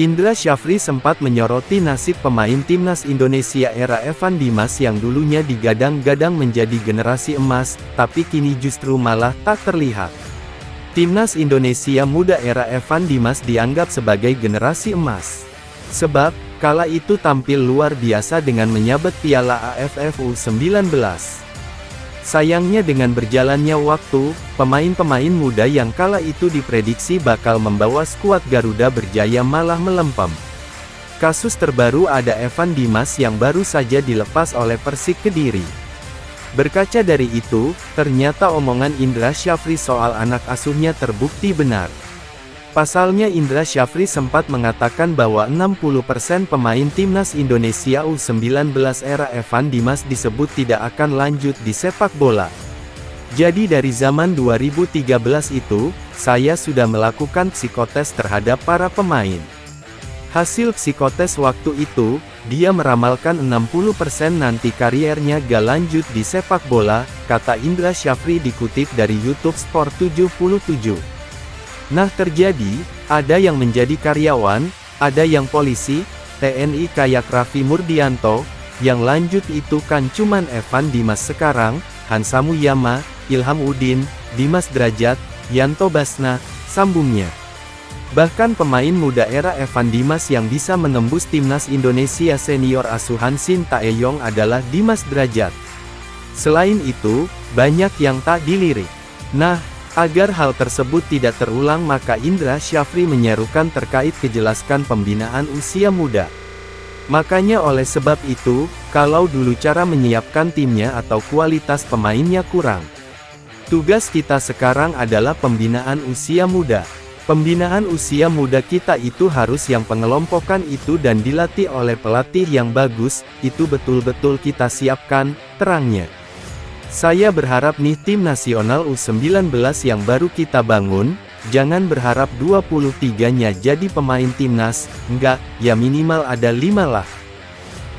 Indra Syafri sempat menyoroti nasib pemain timnas Indonesia era Evan Dimas yang dulunya digadang-gadang menjadi generasi emas, tapi kini justru malah tak terlihat. Timnas Indonesia muda era Evan Dimas dianggap sebagai generasi emas. Sebab, kala itu tampil luar biasa dengan menyabet Piala AFF U19. Sayangnya dengan berjalannya waktu, pemain-pemain muda yang kala itu diprediksi bakal membawa skuad Garuda Berjaya malah melempem. Kasus terbaru ada Evan Dimas yang baru saja dilepas oleh Persik Kediri. Berkaca dari itu, ternyata omongan Indra Syafri soal anak asuhnya terbukti benar. Pasalnya Indra Syafri sempat mengatakan bahwa 60% pemain timnas Indonesia U19 era Evan Dimas disebut tidak akan lanjut di sepak bola. Jadi dari zaman 2013 itu, saya sudah melakukan psikotes terhadap para pemain. Hasil psikotes waktu itu, dia meramalkan 60% nanti kariernya gak lanjut di sepak bola, kata Indra Syafri dikutip dari YouTube Sport 77. Nah terjadi, ada yang menjadi karyawan, ada yang polisi, TNI kayak Raffi Murdianto, yang lanjut itu kan cuman Evan Dimas sekarang, Hansa Muyama, Ilham Udin, Dimas Drajat, Yanto Basna, sambungnya. Bahkan pemain muda era Evan Dimas yang bisa menembus timnas Indonesia senior asuhan Shin Tae-yong adalah Dimas Drajat. Selain itu, banyak yang tak dilirik. Nah, agar hal tersebut tidak terulang maka Indra Syafri menyerukan terkait kejelaskan pembinaan usia muda. Makanya oleh sebab itu, kalau dulu cara menyiapkan timnya atau kualitas pemainnya kurang. Tugas kita sekarang adalah pembinaan usia muda. Pembinaan usia muda kita itu harus yang pengelompokan itu dan dilatih oleh pelatih yang bagus, itu betul-betul kita siapkan, terangnya. Saya berharap nih tim nasional U19 yang baru kita bangun, jangan berharap 23-nya jadi pemain timnas, enggak, ya minimal ada 5 lah.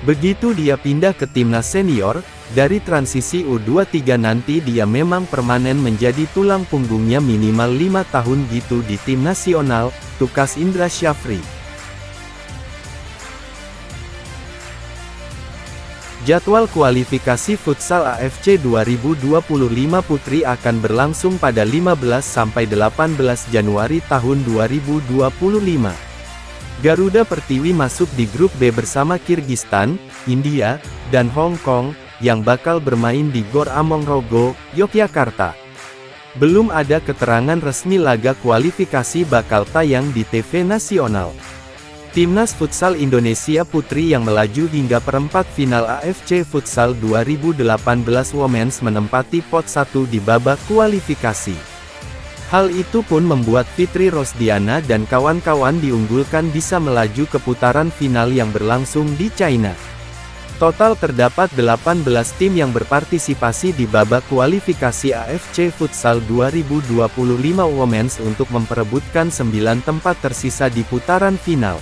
Begitu dia pindah ke timnas senior, dari transisi U23 nanti dia memang permanen menjadi tulang punggungnya minimal 5 tahun gitu di tim nasional, tukas Indra Syafri. Jadwal kualifikasi futsal AFC 2025 Putri akan berlangsung pada 15–18 Januari tahun 2025. Garuda Pertiwi masuk di grup B bersama Kirgistan, India, dan Hong Kong, yang bakal bermain di Gor Amongrogo, Yogyakarta. Belum ada keterangan resmi laga kualifikasi bakal tayang di TV nasional. Timnas Futsal Indonesia Putri yang melaju hingga perempat final AFC Futsal 2018 Women's menempati pot 1 di babak kualifikasi. Hal itu pun membuat Fitri Rosdiana dan kawan-kawan diunggulkan bisa melaju ke putaran final yang berlangsung di China. Total terdapat 18 tim yang berpartisipasi di babak kualifikasi AFC Futsal 2025 Women's untuk memperebutkan 9 tempat tersisa di putaran final.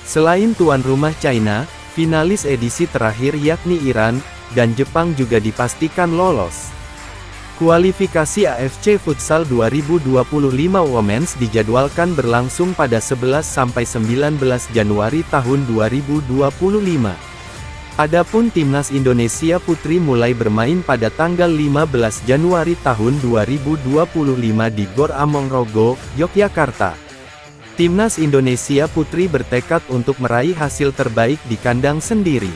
Selain tuan rumah China, finalis edisi terakhir yakni Iran, dan Jepang juga dipastikan lolos. Kualifikasi AFC Futsal 2025 Women's dijadwalkan berlangsung pada 11–19 Januari tahun 2025. Adapun Timnas Indonesia Putri mulai bermain pada tanggal 15 Januari tahun 2025 di Gor Amongrogo, Yogyakarta. Timnas Indonesia Putri bertekad untuk meraih hasil terbaik di kandang sendiri.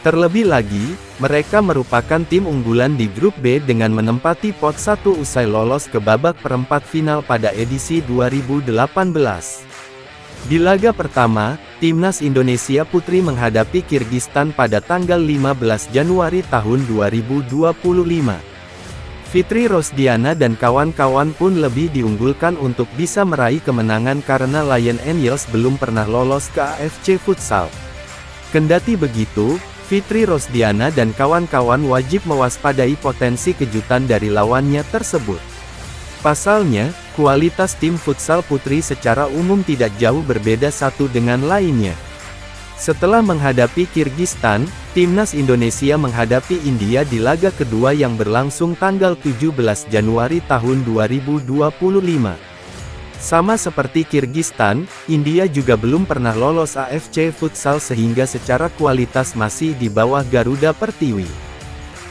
Terlebih lagi, mereka merupakan tim unggulan di grup B dengan menempati pot 1 usai lolos ke babak perempat final pada edisi 2018. Di laga pertama, Timnas Indonesia Putri menghadapi Kirgistan pada tanggal 15 Januari tahun 2025. Fitri Rosdiana dan kawan-kawan pun lebih diunggulkan untuk bisa meraih kemenangan karena Lion Angels belum pernah lolos ke AFC Futsal. Kendati begitu, Fitri Rosdiana dan kawan-kawan wajib mewaspadai potensi kejutan dari lawannya tersebut. Pasalnya, kualitas tim futsal putri secara umum tidak jauh berbeda satu dengan lainnya. Setelah menghadapi Kirgistan, Timnas Indonesia menghadapi India di laga kedua yang berlangsung tanggal 17 Januari tahun 2025. Sama seperti Kirgistan, India juga belum pernah lolos AFC Futsal sehingga secara kualitas masih di bawah Garuda Pertiwi.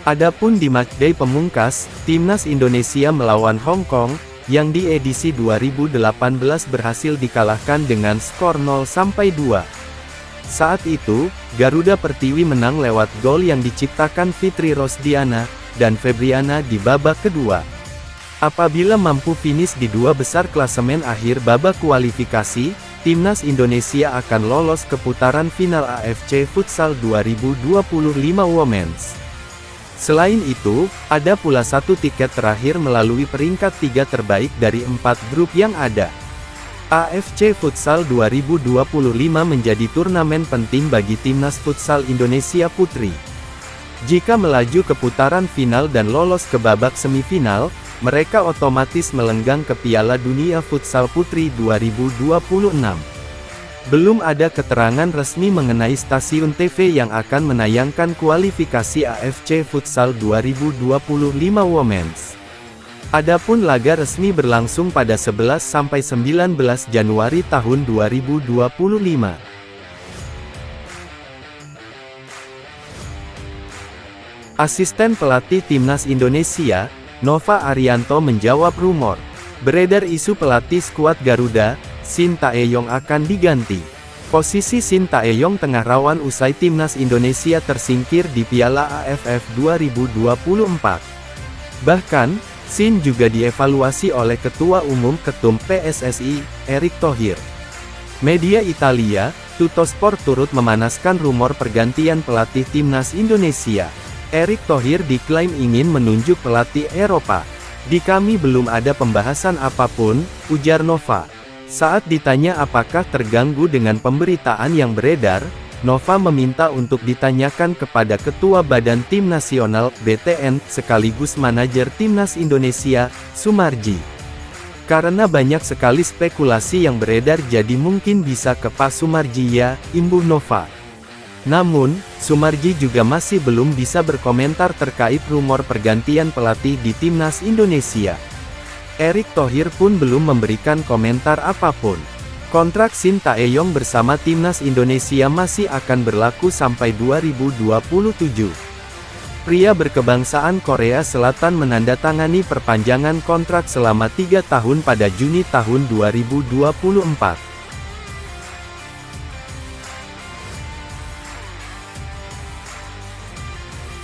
Adapun di matchday pemungkas, Timnas Indonesia melawan Hong Kong, yang di edisi 2018 berhasil dikalahkan dengan skor 0-2. Saat itu, Garuda Pertiwi menang lewat gol yang diciptakan Fitri Rosdiana dan Febriana di babak kedua. Apabila mampu finish di dua besar klasemen akhir babak kualifikasi, Timnas Indonesia akan lolos ke putaran final AFC Futsal 2025 Women's. Selain itu, ada pula satu tiket terakhir melalui peringkat 3 terbaik dari 4 grup yang ada. AFC Futsal 2025 menjadi turnamen penting bagi Timnas Futsal Indonesia Putri. Jika melaju ke putaran final dan lolos ke babak semifinal, mereka otomatis melenggang ke Piala Dunia Futsal Putri 2026. Belum ada keterangan resmi mengenai stasiun TV yang akan menayangkan kualifikasi AFC Futsal 2025 Women's. Adapun laga resmi berlangsung pada 11-19 Januari tahun 2025. Asisten pelatih Timnas Indonesia, Nova Arianto menjawab rumor beredar isu pelatih skuad Garuda, Shin Tae-yong akan diganti. Posisi Shin Tae-yong tengah rawan usai Timnas Indonesia tersingkir di Piala AFF 2024. Bahkan, Shin juga dievaluasi oleh Ketua Umum Ketum PSSI, Erick Thohir. Media Italia, Tuttosport turut memanaskan rumor pergantian pelatih Timnas Indonesia. Erick Thohir diklaim ingin menunjuk pelatih Eropa. Di kami belum ada pembahasan apapun, ujar Nova. Saat ditanya apakah terganggu dengan pemberitaan yang beredar, Nova meminta untuk ditanyakan kepada Ketua Badan Tim Nasional, BTN, sekaligus manajer Timnas Indonesia, Sumarji. Karena banyak sekali spekulasi yang beredar jadi mungkin bisa ke Pak Sumarji ya, imbuh Nova. Namun, Sumarji juga masih belum bisa berkomentar terkait rumor pergantian pelatih di Timnas Indonesia. Erick Thohir pun belum memberikan komentar apapun. Kontrak Shin Tae-yong bersama Timnas Indonesia masih akan berlaku sampai 2027. Pria berkebangsaan Korea Selatan menandatangani perpanjangan kontrak selama 3 tahun pada Juni tahun 2024.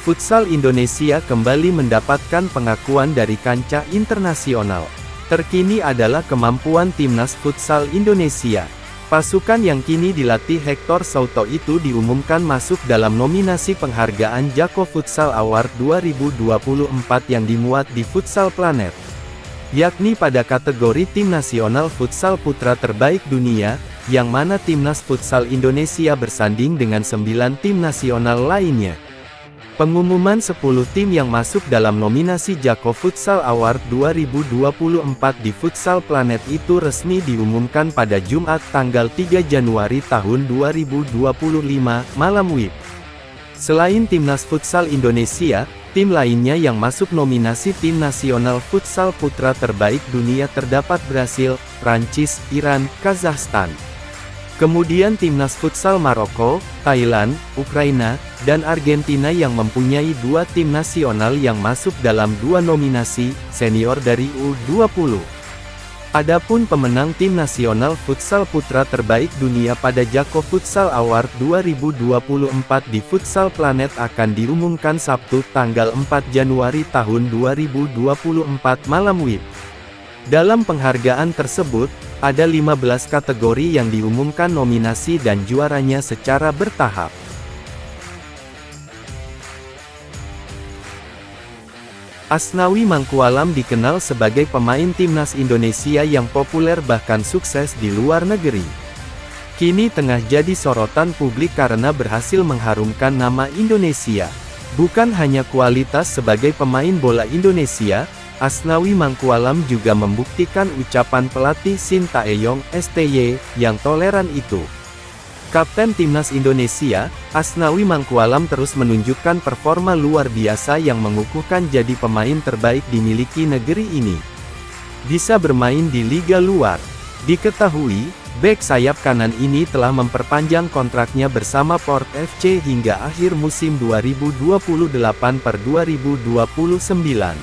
Futsal Indonesia kembali mendapatkan pengakuan dari kancah internasional. Terkini adalah kemampuan Timnas Futsal Indonesia. Pasukan yang kini dilatih Hector Souto itu diumumkan masuk dalam nominasi penghargaan Jako Futsal Award 2024 yang dimuat di Futsal Planet. Yakni pada kategori Tim Nasional Futsal Putra Terbaik Dunia, yang mana Timnas Futsal Indonesia bersanding dengan 9 tim nasional lainnya. Pengumuman 10 tim yang masuk dalam nominasi Jako Futsal Award 2024 di Futsal Planet itu resmi diumumkan pada Jumat tanggal 3 Januari tahun 2025, malam WIB. Selain Timnas Futsal Indonesia, tim lainnya yang masuk nominasi Tim Nasional Futsal Putra Terbaik Dunia terdapat Brasil, Prancis, Iran, Kazakhstan. Kemudian Timnas Futsal Maroko, Thailand, Ukraina, dan Argentina yang mempunyai 2 tim nasional yang masuk dalam 2 nominasi, senior dari U20. Adapun pemenang Tim Nasional Futsal Putra Terbaik Dunia pada Jako Futsal Award 2024 di Futsal Planet akan diumumkan Sabtu tanggal 4 Januari tahun 2024 malam WIB. Dalam penghargaan tersebut, ada 15 kategori yang diumumkan nominasi dan juaranya secara bertahap. Asnawi Mangkualam dikenal sebagai pemain Timnas Indonesia yang populer bahkan sukses di luar negeri. Kini tengah jadi sorotan publik karena berhasil mengharumkan nama Indonesia. Bukan hanya kualitas sebagai pemain bola Indonesia, Asnawi Mangkualam juga membuktikan ucapan pelatih Shin Tae-yong, STY, yang toleran itu. Kapten Timnas Indonesia, Asnawi Mangkualam terus menunjukkan performa luar biasa yang mengukuhkan jadi pemain terbaik dimiliki negeri ini. Bisa bermain di liga luar, Diketahui, bek sayap kanan ini telah memperpanjang kontraknya bersama Port FC hingga akhir musim 2028/2029.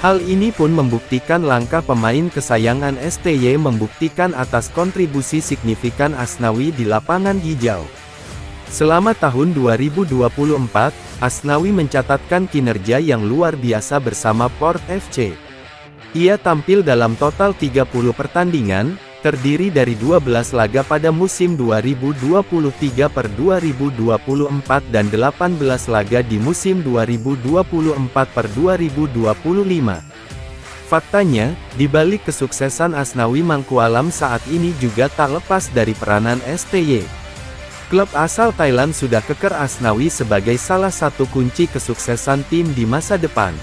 Hal ini pun membuktikan langkah pemain kesayangan STY membuktikan atas kontribusi signifikan Asnawi di lapangan hijau. Selama tahun 2024, Asnawi mencatatkan kinerja yang luar biasa bersama Port FC. Ia tampil dalam total 30 pertandingan, terdiri dari 12 laga pada musim 2023/2024 dan 18 laga di musim 2024/2025. Faktanya, di balik kesuksesan Asnawi Mangkualam saat ini juga tak lepas dari peranan STY. Klub asal Thailand sudah keker Asnawi sebagai salah satu kunci kesuksesan tim di masa depan.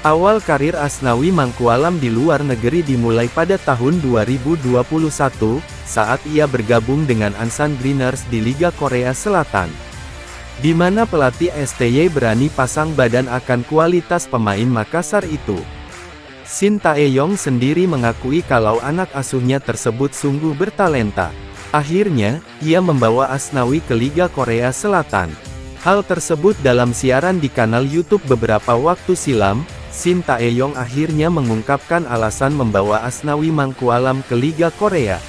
Awal karir Asnawi Mangkualam di luar negeri dimulai pada tahun 2021, saat ia bergabung dengan Ansan Greeners di Liga Korea Selatan. Di mana pelatih STY berani pasang badan akan kualitas pemain Makassar itu. Shin Tae-yong sendiri mengakui kalau anak asuhnya tersebut sungguh bertalenta. Akhirnya, ia membawa Asnawi ke Liga Korea Selatan. Hal tersebut dalam siaran di kanal YouTube beberapa waktu silam. Shin Tae-yong akhirnya mengungkapkan alasan membawa Asnawi Mangkualam ke Liga Korea.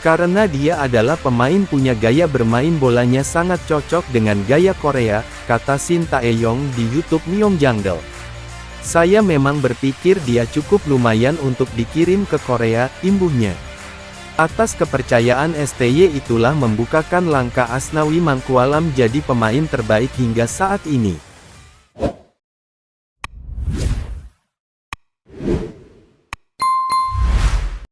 Karena dia adalah pemain punya gaya bermain bolanya sangat cocok dengan gaya Korea, kata Shin Tae-yong di YouTube Myeongjangdal. Saya memang berpikir dia cukup lumayan untuk dikirim ke Korea, imbuhnya. Atas kepercayaan STY itulah membukakan langkah Asnawi Mangkualam jadi pemain terbaik hingga saat ini.